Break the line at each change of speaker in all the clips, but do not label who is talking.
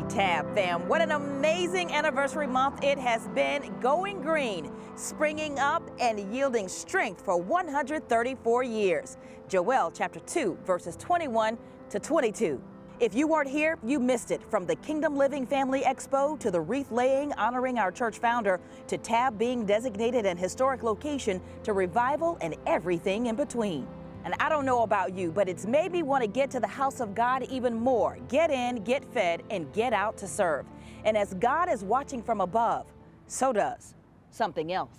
Happy Tab, fam. What an amazing anniversary month it has been. Going green, springing up and yielding strength for 134 years. Joel chapter 2, verses 21 to 22. If you weren't here, you missed it. From the Kingdom Living Family Expo to the wreath laying honoring our church founder to Tab being designated an historic location to revival and everything in between. And I don't know about you, but it's made me want to get to the house of God even more. Get in, get fed, and get out to serve. And as God is watching from above, so does something else.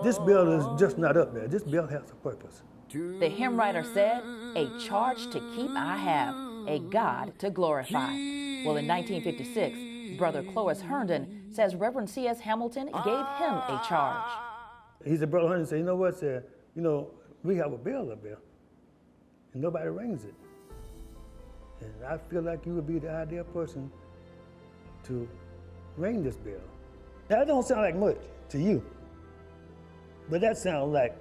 This bill is just not up there. This bill has a purpose.
The hymn writer said, "A charge to keep I have, a God to glorify." Well, in 1956, Brother Clovis Herndon says Reverend C.S. Hamilton gave him a charge.
He said, Brother Herndon said, you know what, said, we have a bill up there, and nobody rings it. And I feel like you would be the ideal person to ring this bill. That don't sound like much to you, but that sounds like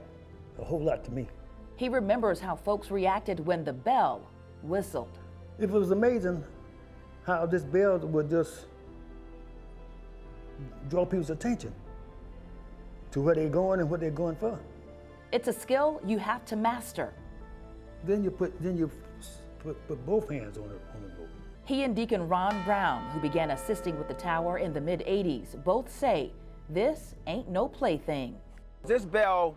a whole lot to me.
He remembers how folks reacted when the bell whistled.
It was amazing how this bell would just draw people's attention to where they're going and what they're going for.
It's a skill you have to master.
Then you put both hands on the rope.
He and Deacon Ron Brown, who began assisting with the tower in the mid-'80s, both say this ain't no plaything.
This bell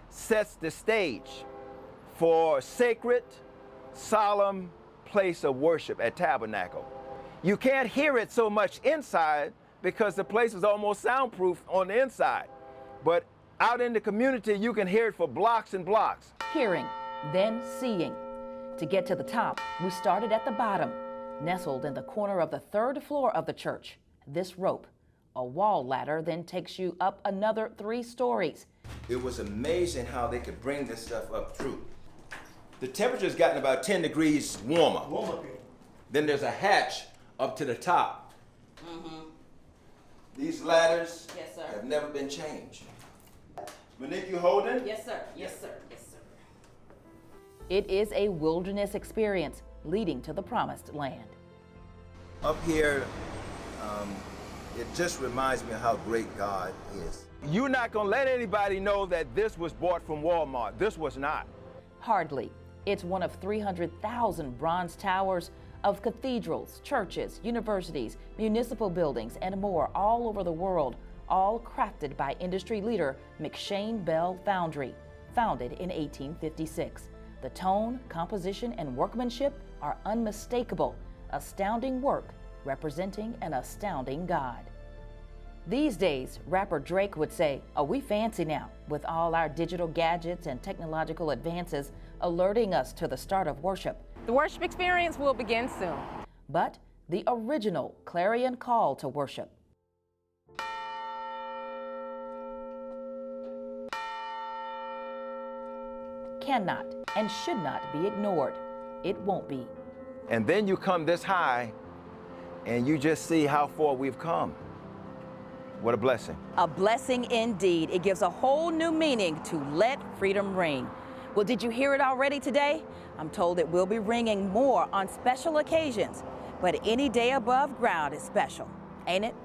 sets the stage for a sacred, solemn place of worship at Tabernacle. You can't hear it so much inside because the place is almost soundproof on the inside. But out in the community, you can hear it for blocks and blocks.
Hearing, then seeing. To get to the top, we started at the bottom, nestled in the corner of the third floor of the church. This rope, a wall ladder, then takes you up another 3 stories.
It was amazing how they could bring this stuff up through. The temperature's gotten about 10 degrees warmer. Then there's a hatch up to the top. These ladders have never been changed. Monique, you holding?
Yes, sir. Yes, sir. Yes, sir. It is a wilderness experience leading to the promised land.
Up here, it just reminds me of how great God is. You're not gonna let anybody know that this was bought from Walmart. This was not.
Hardly. It's one of 300,000 bronze towers of cathedrals, churches, universities, municipal buildings, and more all over the world, all crafted by industry leader McShane Bell Foundry, founded in 1856. The tone, composition, and workmanship are unmistakable, astounding work representing an astounding God. These days, rapper Drake would say, "Oh, we fancy now, with all our digital gadgets and technological advances alerting us to the start of worship."
The worship experience will begin soon.
But the original clarion call to worship. Cannot and should not be ignored. It won't be.
And then you come this high and you just see how far we've come. What a blessing.
A blessing indeed. It gives a whole new meaning to let freedom ring. Well, did you hear it already today? I'm told it will be ringing more on special occasions, but any day above ground is special, ain't it?